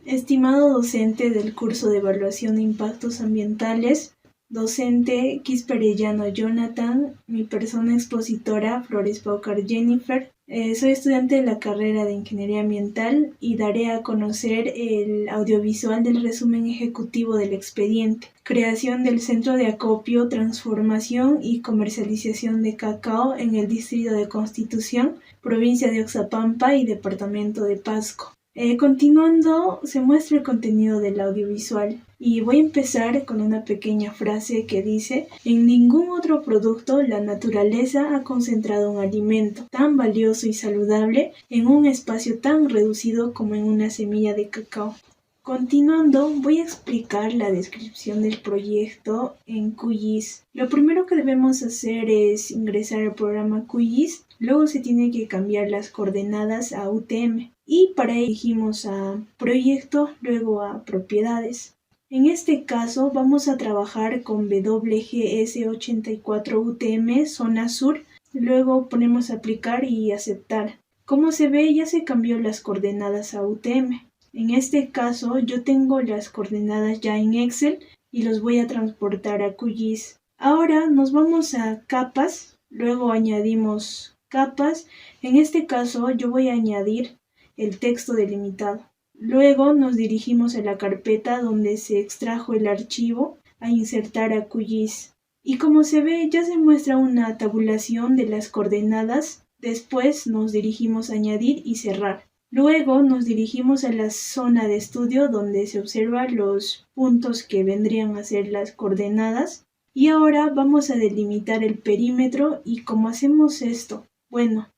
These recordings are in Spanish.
Estimado docente del curso de Evaluación de Impactos Ambientales, docente Quisperellano Jonathan, mi persona expositora Flores Paucar Jennifer, soy estudiante de la carrera de Ingeniería Ambiental y daré a conocer el audiovisual del resumen ejecutivo del expediente: creación del Centro de Acopio, Transformación y Comercialización de Cacao en el Distrito de Constitución, provincia de Oxapampa y departamento de Pasco. Continuando, se muestra el contenido del audiovisual y voy a empezar con una pequeña frase que dice: en ningún otro producto la naturaleza ha concentrado un alimento tan valioso y saludable en un espacio tan reducido como en una semilla de cacao. Continuando, voy a explicar la descripción del proyecto en QGIS. Lo primero que debemos hacer es ingresar al programa QGIS, luego se tiene que cambiar las coordenadas a UTM y para ello dirigimos a proyecto, luego a propiedades. En este caso vamos a trabajar con WGS84 UTM zona sur, luego ponemos aplicar y aceptar. Como se ve, ya se cambió las coordenadas a UTM. En este caso yo tengo las coordenadas ya en Excel y los voy a transportar a QGIS. Ahora nos vamos a capas, luego añadimos capas. En este caso yo voy a añadir el texto delimitado. Luego nos dirigimos a la carpeta donde se extrajo el archivo a insertar a QGIS. Y como se ve, ya se muestra una tabulación de las coordenadas. Después nos dirigimos a añadir y cerrar. Luego nos dirigimos a la zona de estudio donde se observan los puntos que vendrían a ser las coordenadas. Y ahora vamos a delimitar el perímetro. ¿Y cómo hacemos esto? Bueno,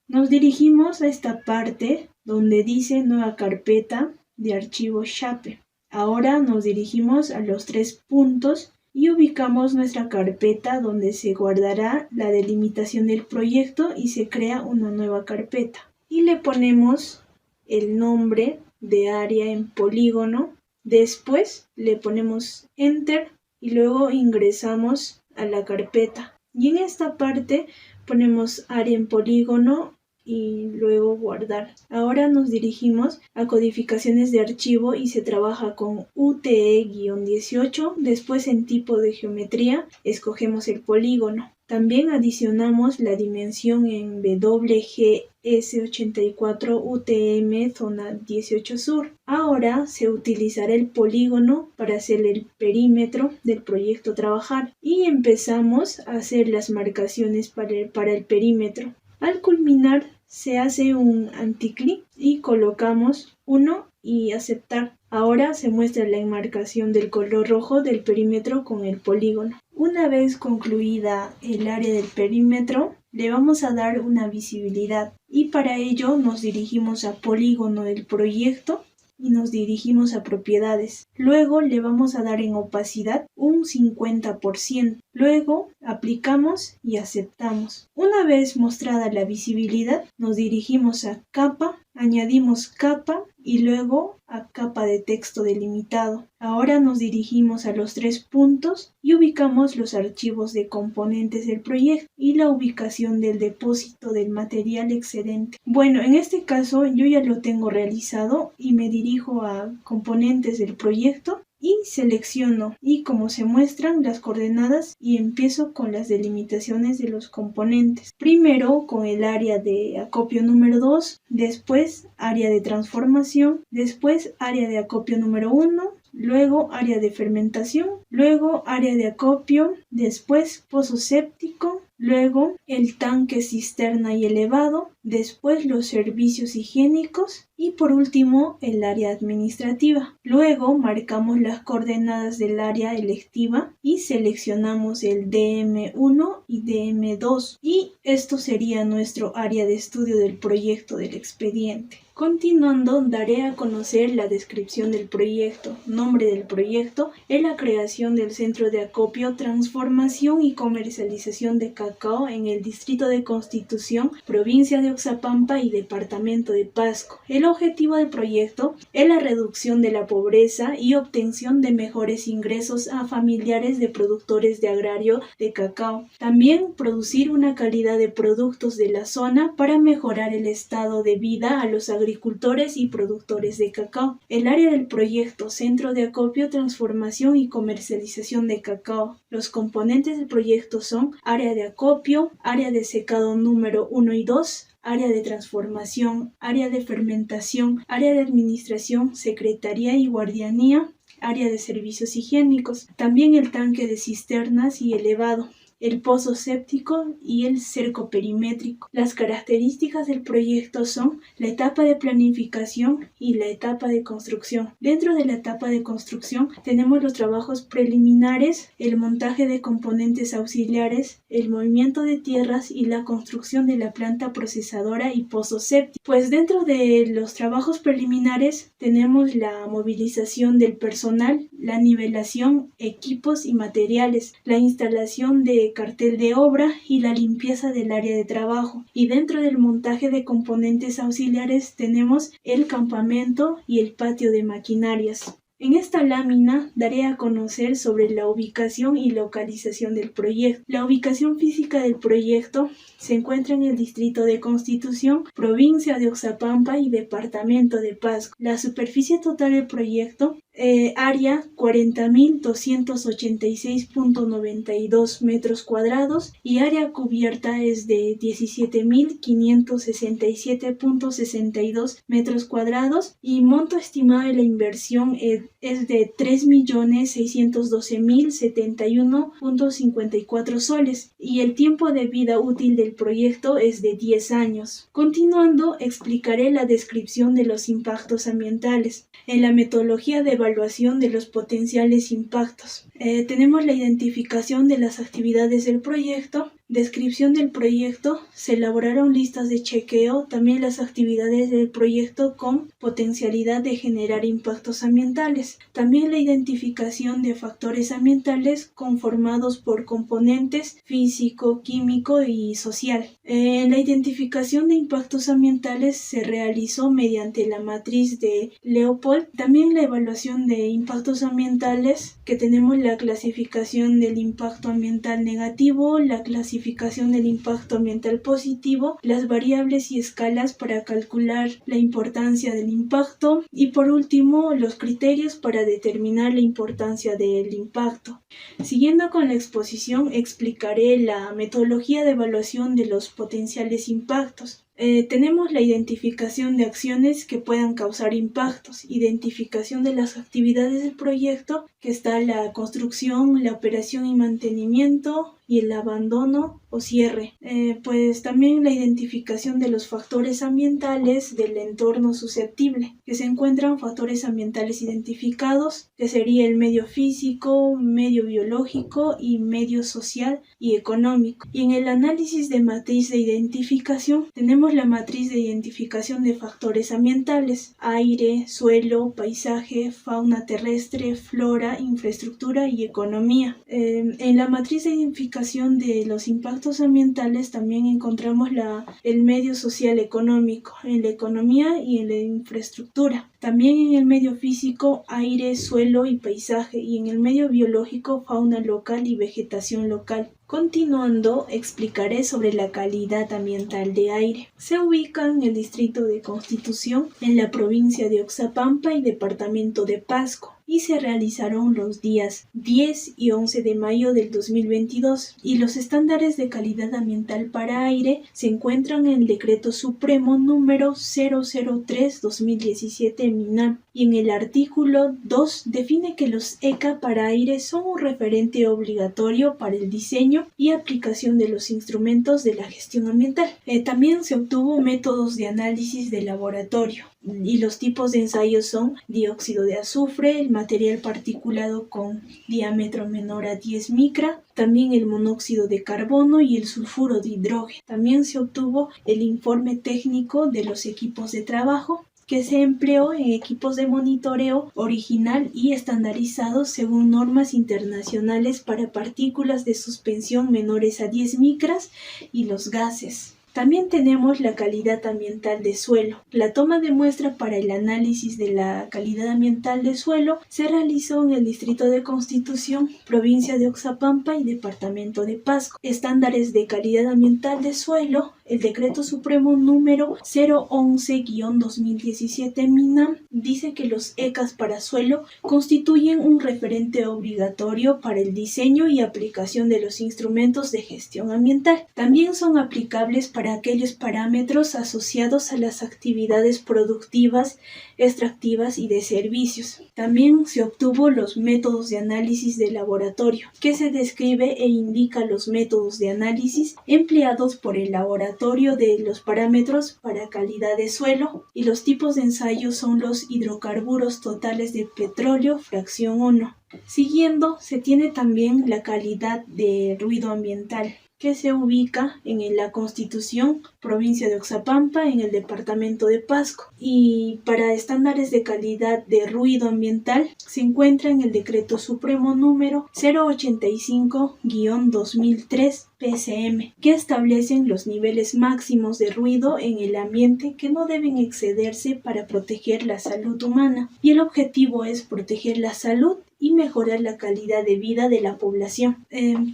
nos dirigimos a esta parte donde dice nueva carpeta de archivo SHAPE. Ahora nos dirigimos a los 3 puntos y ubicamos nuestra carpeta donde se guardará la delimitación del proyecto y se crea una nueva carpeta. Y le ponemos el nombre de área en polígono. Después le ponemos Enter y luego ingresamos a la carpeta. Y en esta parte ponemos área en polígono y luego guardar. Ahora nos dirigimos a codificaciones de archivo y se trabaja con UTE-18. Después en tipo de geometría escogemos el polígono. También adicionamos la dimensión en WGS84 UTM zona 18 sur. Ahora se utilizará el polígono para hacer el perímetro del proyecto trabajar y empezamos a hacer las marcaciones para el perímetro. Al culminar se hace un anticlic y colocamos 1 y aceptar. Ahora se muestra la enmarcación del color rojo del perímetro con el polígono. Una vez concluida el área del perímetro, le vamos a dar una visibilidad y para ello nos dirigimos a polígono del proyecto y nos dirigimos a propiedades. Luego le vamos a dar en opacidad un 50%. Luego aplicamos y aceptamos. Una vez mostrada la visibilidad, nos dirigimos a capa, añadimos capa y luego a capa de texto delimitado. Ahora nos dirigimos a los 3 puntos y ubicamos los archivos de componentes del proyecto y la ubicación del depósito del material excedente. Bueno, en este caso yo ya lo tengo realizado y me dirijo a componentes del proyecto y selecciono y como se muestran las coordenadas y empiezo con las delimitaciones de los componentes. Primero con el área de acopio número 2, después área de transformación, después área de acopio número 1, luego área de fermentación, luego área de acopio, después pozo séptico, luego el tanque cisterna y elevado, después los servicios higiénicos y por último el área administrativa. Luego marcamos las coordenadas del área electiva y seleccionamos el DM1 y DM2 y esto sería nuestro área de estudio del proyecto del expediente. Continuando, daré a conocer la descripción del proyecto. Nombre del proyecto es la creación del Centro de Acopio, Transformación y Comercialización de Cacao en el Distrito de Constitución, provincia de de Oxapampa y departamento de Pasco. El objetivo del proyecto es la reducción de la pobreza y obtención de mejores ingresos a familiares de productores de agrario de cacao. También producir una calidad de productos de la zona para mejorar el estado de vida a los agricultores y productores de cacao. El área del proyecto: Centro de Acopio, Transformación y Comercialización de Cacao. Los componentes del proyecto son área de acopio, área de secado número 1 y 2, área de transformación, área de fermentación, área de administración, secretaría y guardianía, área de servicios higiénicos, también el tanque de cisternas y elevado, el pozo séptico y el cerco perimétrico. Las características del proyecto son la etapa de planificación y la etapa de construcción. Dentro de la etapa de construcción tenemos los trabajos preliminares, el montaje de componentes auxiliares, el movimiento de tierras y la construcción de la planta procesadora y pozo séptico. Pues dentro de los trabajos preliminares tenemos la movilización del personal, la nivelación, equipos y materiales, la instalación de cartel de obra y la limpieza del área de trabajo. Y dentro del montaje de componentes auxiliares tenemos el campamento y el patio de maquinarias. En esta lámina daré a conocer sobre la ubicación y localización del proyecto. La ubicación física del proyecto se encuentra en el distrito de Constitución, provincia de Oxapampa y departamento de Pasco. La superficie total del proyecto, área 40.286.92 metros cuadrados y área cubierta es de 17.567.62 metros cuadrados y monto estimado de la inversión es de 3.612.071.54 soles y el tiempo de vida útil del proyecto es de 10 años. Continuando, explicaré la descripción de los impactos ambientales. En la metodología de evaluación de los potenciales impactos, tenemos la identificación de las actividades del proyecto, descripción del proyecto, se elaboraron listas de chequeo, también las actividades del proyecto con potencialidad de generar impactos ambientales, también la identificación de factores ambientales conformados por componentes físico, químico y social. La identificación de impactos ambientales se realizó mediante la matriz de Leopold, también la evaluación de impactos ambientales, que tenemos la clasificación del impacto ambiental negativo, la clasificación del impacto ambiental positivo, las variables y escalas para calcular la importancia del impacto y por último los criterios para determinar la importancia del impacto. Siguiendo con la exposición, explicaré la metodología de evaluación de los potenciales impactos. Tenemos la identificación de acciones que puedan causar impactos, identificación de las actividades del proyecto, que está la construcción, la operación y mantenimiento y el abandono o cierre. Pues también la identificación de los factores ambientales del entorno susceptible, que se encuentran factores ambientales identificados, que sería el medio físico, medio biológico y medio social y económico. Y en el análisis de matriz de identificación tenemos la matriz de identificación de factores ambientales: aire, suelo, paisaje, fauna terrestre, flora, infraestructura y economía. En la matriz de identificación de los impactos ambientales también encontramos el medio social económico, en la economía y en la infraestructura. También en el medio físico, aire, suelo y paisaje, y en el medio biológico, fauna local y vegetación local. Continuando, explicaré sobre la calidad ambiental de aire. Se ubica en el distrito de Constitución, en la provincia de Oxapampa y departamento de Pasco, y se realizaron los días 10 y 11 de mayo del 2022, y los estándares de calidad ambiental para aire se encuentran en el Decreto Supremo número 003/2017 MINAM, y en el artículo 2 define que los ECA para aire son un referente obligatorio para el diseño y aplicación de los instrumentos de la gestión ambiental. También se obtuvo métodos de análisis de laboratorio y los tipos de ensayos son dióxido de azufre, el material particulado con diámetro menor a 10 micra, también el monóxido de carbono y el sulfuro de hidrógeno. También se obtuvo el informe técnico de los equipos de trabajo, que se empleó en equipos de monitoreo original y estandarizados según normas internacionales para partículas de suspensión menores a 10 micras y los gases. También tenemos la calidad ambiental de suelo. La toma de muestra para el análisis de la calidad ambiental de suelo se realizó en el Distrito de Constitución, provincia de Oxapampa y departamento de Pasco. Estándares de calidad ambiental de suelo. El Decreto Supremo número 011-2017 MINAM dice que los ECAS para suelo constituyen un referente obligatorio para el diseño y aplicación de los instrumentos de gestión ambiental. También son aplicables para aquellos parámetros asociados a las actividades productivas, extractivas y de servicios. También se obtuvo los métodos de análisis de laboratorio, que se describe e indica los métodos de análisis empleados por el laboratorio de los parámetros para calidad de suelo, y los tipos de ensayos son los hidrocarburos totales de petróleo, fracción 1. Siguiendo, se tiene también la calidad de ruido ambiental, que se ubica en la Constitución, provincia de Oxapampa, en el departamento de Pasco. Y para estándares de calidad de ruido ambiental se encuentra en el Decreto Supremo número 085-2003 PCM, que establecen los niveles máximos de ruido en el ambiente que no deben excederse para proteger la salud humana. Y el objetivo es proteger la salud y mejorar la calidad de vida de la población.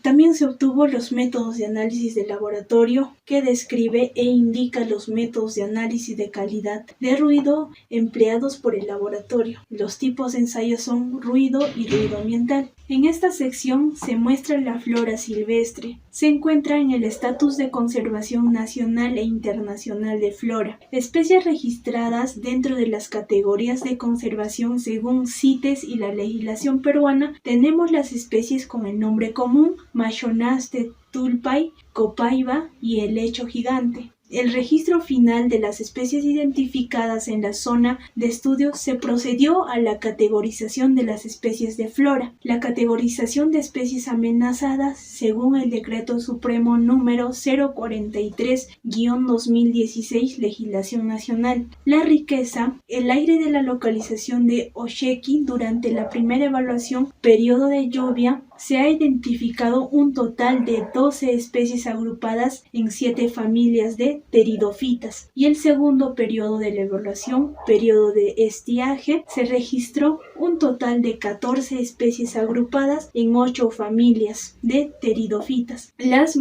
También se obtuvo los métodos de análisis de laboratorio, que describe e indica los métodos de análisis de calidad de ruido empleados por el laboratorio. Los tipos de ensayos son ruido y ruido ambiental. En esta sección se muestra la flora silvestre. Se encuentra en el estatus de conservación nacional e internacional de flora. Especies registradas dentro de las categorías de conservación según CITES y la legislación peruana. Tenemos las especies con el nombre común: Machonaste tulpay, copaiba y helecho gigante. El registro final de las especies identificadas en la zona de estudio se procedió a la categorización de las especies de flora. La categorización de especies amenazadas según el Decreto Supremo número 043-2016, legislación nacional. La riqueza, el aire de la localización de Osheki durante la primera evaluación, periodo de lluvia, se ha identificado un total de 12 especies agrupadas en 7 familias de pteridofitas, y el segundo periodo de la evaluación, periodo de estiaje, se registró un total de 14 especies agrupadas en 8 familias de pteridofitas. Las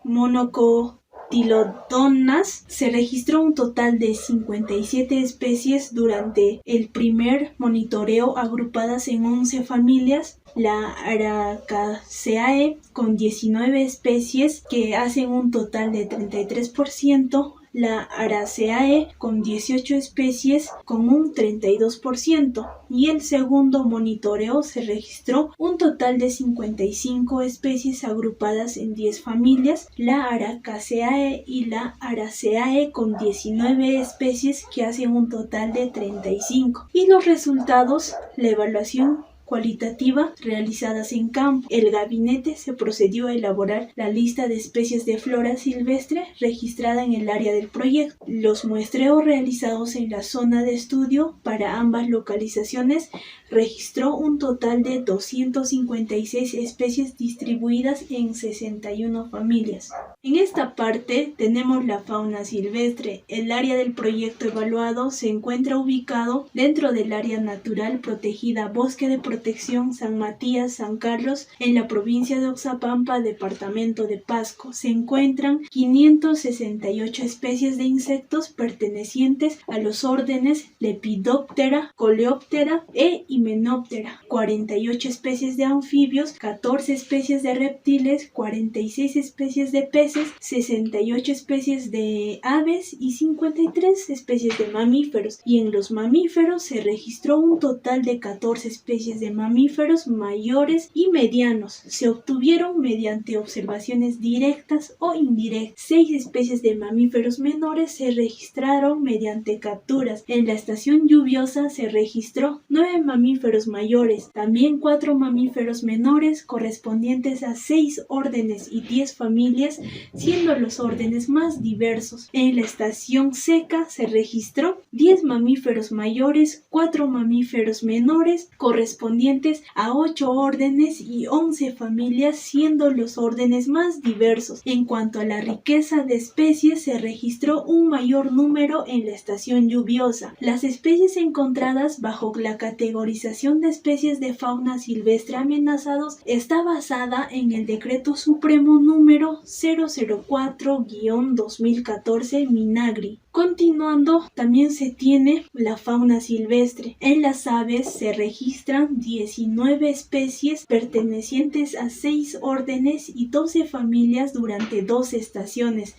monocotilodonas se registró un total de 57 especies durante el primer monitoreo, agrupadas en 11 familias. La Aracaceae con 19 especies, que hacen un total de 33%, la Araceae con 18 especies con un 32%, y el segundo monitoreo se registró un total de 55 especies agrupadas en 10 familias, la Aracaceae y la Araceae con 19 especies, que hacen un total de 35. Y los resultados, la evaluación cualitativa realizadas en campo. El gabinete se procedió a elaborar la lista de especies de flora silvestre registrada en el área del proyecto. Los muestreos realizados en la zona de estudio para ambas localizaciones registró un total de 256 especies distribuidas en 61 familias. En esta parte tenemos la fauna silvestre. El área del proyecto evaluado se encuentra ubicado dentro del área natural protegida Bosque de Protección San Matías San Carlos, en la provincia de Oxapampa, departamento de Pasco. Se encuentran 568 especies de insectos pertenecientes a los órdenes Lepidoptera, Coleoptera e Hymenoptera, 48 especies de anfibios, 14 especies de reptiles, 46 especies de peces, 68 especies de aves y 53 especies de mamíferos. Y en los mamíferos se registró un total de 14 especies de mamíferos mayores y medianos. Se obtuvieron mediante observaciones directas o indirectas. 6 especies de mamíferos menores se registraron mediante capturas. En la estación lluviosa se registró 9 mamíferos mayores, también 4 mamíferos menores correspondientes a 6 órdenes y 10 familias siendo los órdenes más diversos. En la estación seca se registró 10 mamíferos mayores, 4 mamíferos menores, correspondientes a 8 órdenes y 11 familias, siendo los órdenes más diversos. En cuanto a la riqueza de especies, se registró un mayor número en la estación lluviosa. Las especies encontradas bajo la categorización de especies de fauna silvestre amenazados está basada en el Decreto Supremo número 004-2014 Minagri. Continuando, también se tiene la fauna silvestre. En las aves se registran 19 especies pertenecientes a 6 órdenes y 12 familias durante 2 estaciones,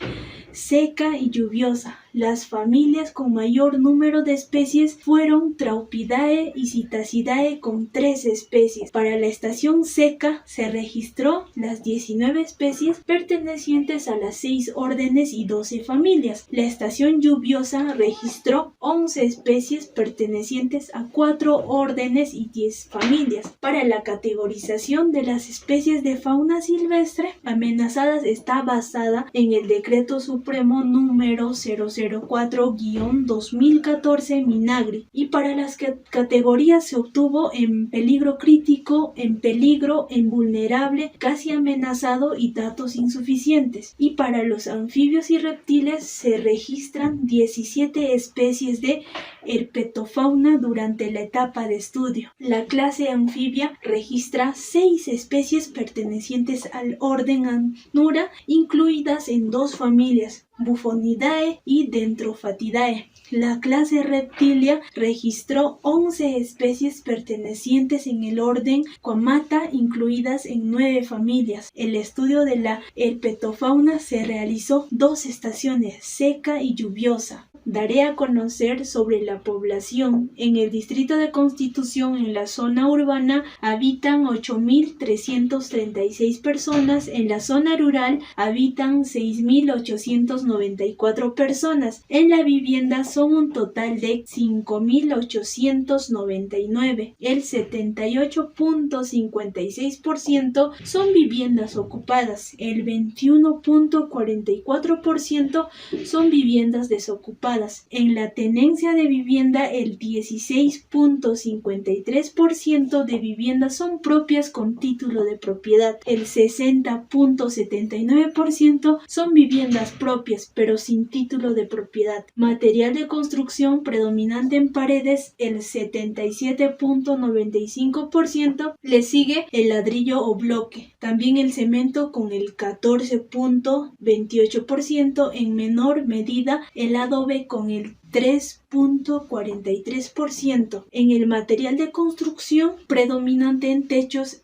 seca y lluviosa. Las familias con mayor número de especies fueron Traupidae y Psittacidae con 3 especies. Para la estación seca se registró las 19 especies pertenecientes a las 6 órdenes y 12 familias. La estación lluviosa registró 11 especies pertenecientes a 4 órdenes y 10 familias. Para la categorización de las especies de fauna silvestre amenazadas está basada en el Decreto Supremo número 004-2014 Minagri, y para las categorías se obtuvo en peligro crítico, en peligro, en vulnerable, casi amenazado y datos insuficientes. Y para los anfibios y reptiles se registran 17 especies de herpetofauna durante la etapa de estudio. La clase anfibia registra 6 especies pertenecientes al orden Anura, incluidas en 2 familias, Buffonidae y Dendrophatidae. La clase reptilia registró 11 especies pertenecientes en el orden Coamata, incluidas en 9 familias. El estudio de la herpetofauna se realizó 2 estaciones, seca y lluviosa. Daré a conocer sobre la población. En el distrito de Constitución, en la zona urbana, habitan 8.336 personas. En la zona rural habitan 6.894 personas. En la vivienda son un total de 5.899. El 78.56% son viviendas ocupadas. El 21.44% son viviendas desocupadas. En la tenencia de vivienda, el 16.53% de viviendas son propias con título de propiedad. El 60.79% son viviendas propias, pero sin título de propiedad. Material de construcción predominante en paredes, el 77.95%. Le sigue el ladrillo o bloque. También el cemento con el 14.28%. En menor medida, el adobe con el 3.43%. En el material de construcción predominante en techos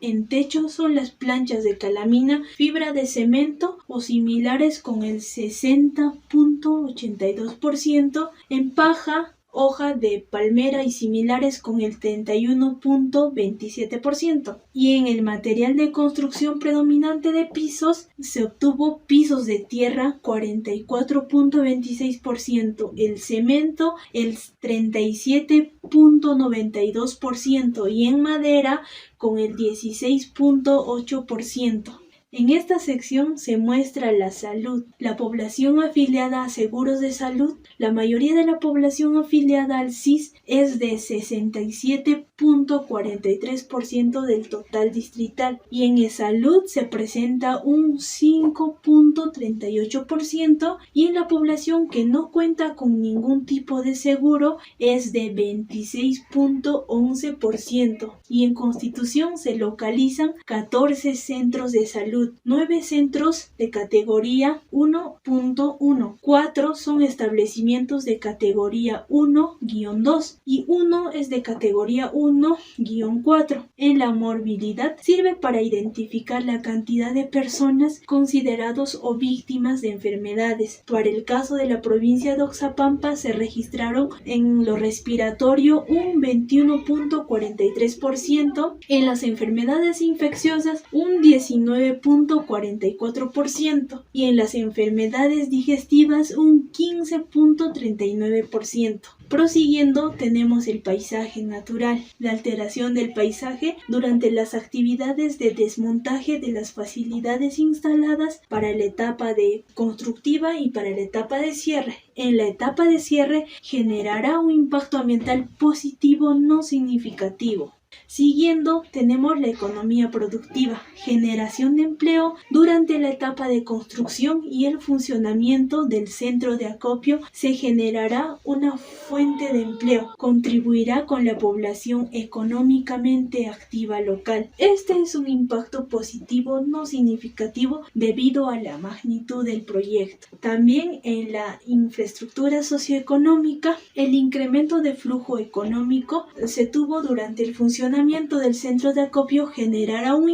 son las planchas de calamina, fibra de cemento o similares con el 60.82%, en paja, hoja de palmera y similares con el 31.27%. Y en el material de construcción predominante de pisos se obtuvo pisos de tierra 44.26%, el cemento el 37.92% y en madera con el 16.8%. En esta sección se muestra la salud. La población afiliada a seguros de salud, la mayoría de la población afiliada al SIS es de 67.43% del total distrital, y en e-salud se presenta un 5.38%, y en la población que no cuenta con ningún tipo de seguro es de 26.11%, y en Constitución se localizan 14 centros de salud, 9 centros de categoría 1.1, 4 son establecimientos de categoría 1-2 y 1 es de categoría 1-4. En la morbilidad sirve para identificar la cantidad de personas considerados o víctimas de enfermedades. Para el caso de la provincia de Oxapampa se registraron en lo respiratorio un 21.43%, en las enfermedades infecciosas un 19.5%, 13.44% y en las enfermedades digestivas un 15.39%. Prosiguiendo, tenemos el paisaje natural, la alteración del paisaje durante las actividades de desmontaje de las facilidades instaladas para la etapa de constructiva y para la etapa de cierre. En la etapa de cierre generará un impacto ambiental positivo no significativo. Siguiendo, tenemos la economía productiva, generación de empleo durante la etapa de construcción y el funcionamiento del centro de acopio. Se generará una fuente de empleo, contribuirá con la población económicamente activa local. Este es un impacto positivo no significativo debido a la magnitud del proyecto. También en la infraestructura socioeconómica, el incremento de flujo económico se tuvo durante el funcionamiento del centro de acopio, generará un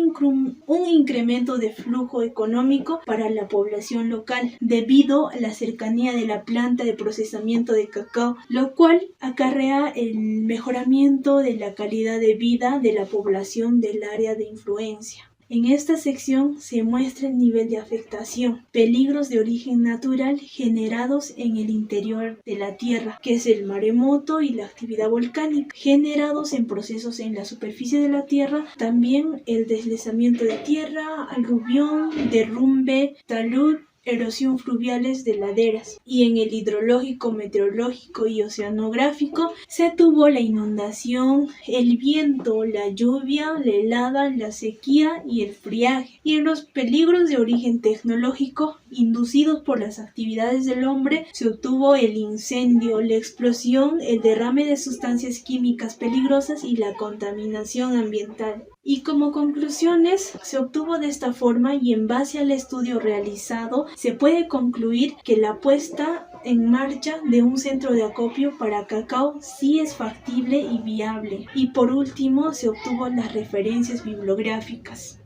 incremento de flujo económico para la población local debido a la cercanía de la planta de procesamiento de cacao, lo cual acarrea el mejoramiento de la calidad de vida de la población del área de influencia. En esta sección se muestra el nivel de afectación, peligros de origen natural generados en el interior de la Tierra, que es el maremoto y la actividad volcánica, generados en procesos en la superficie de la Tierra, también el deslizamiento de tierra, aluvión, derrumbe, talud, erosión fluviales de laderas, y en el hidrológico, meteorológico y oceanográfico se tuvo la inundación, el viento, la lluvia, la helada, la sequía y el friaje. Y en los peligros de origen tecnológico inducidos por las actividades del hombre se obtuvo el incendio, la explosión, el derrame de sustancias químicas peligrosas y la contaminación ambiental. Y como conclusiones, se obtuvo de esta forma y en base al estudio realizado, se puede concluir que la puesta en marcha de un centro de acopio para cacao sí es factible y viable. Y por último, se obtuvo las referencias bibliográficas.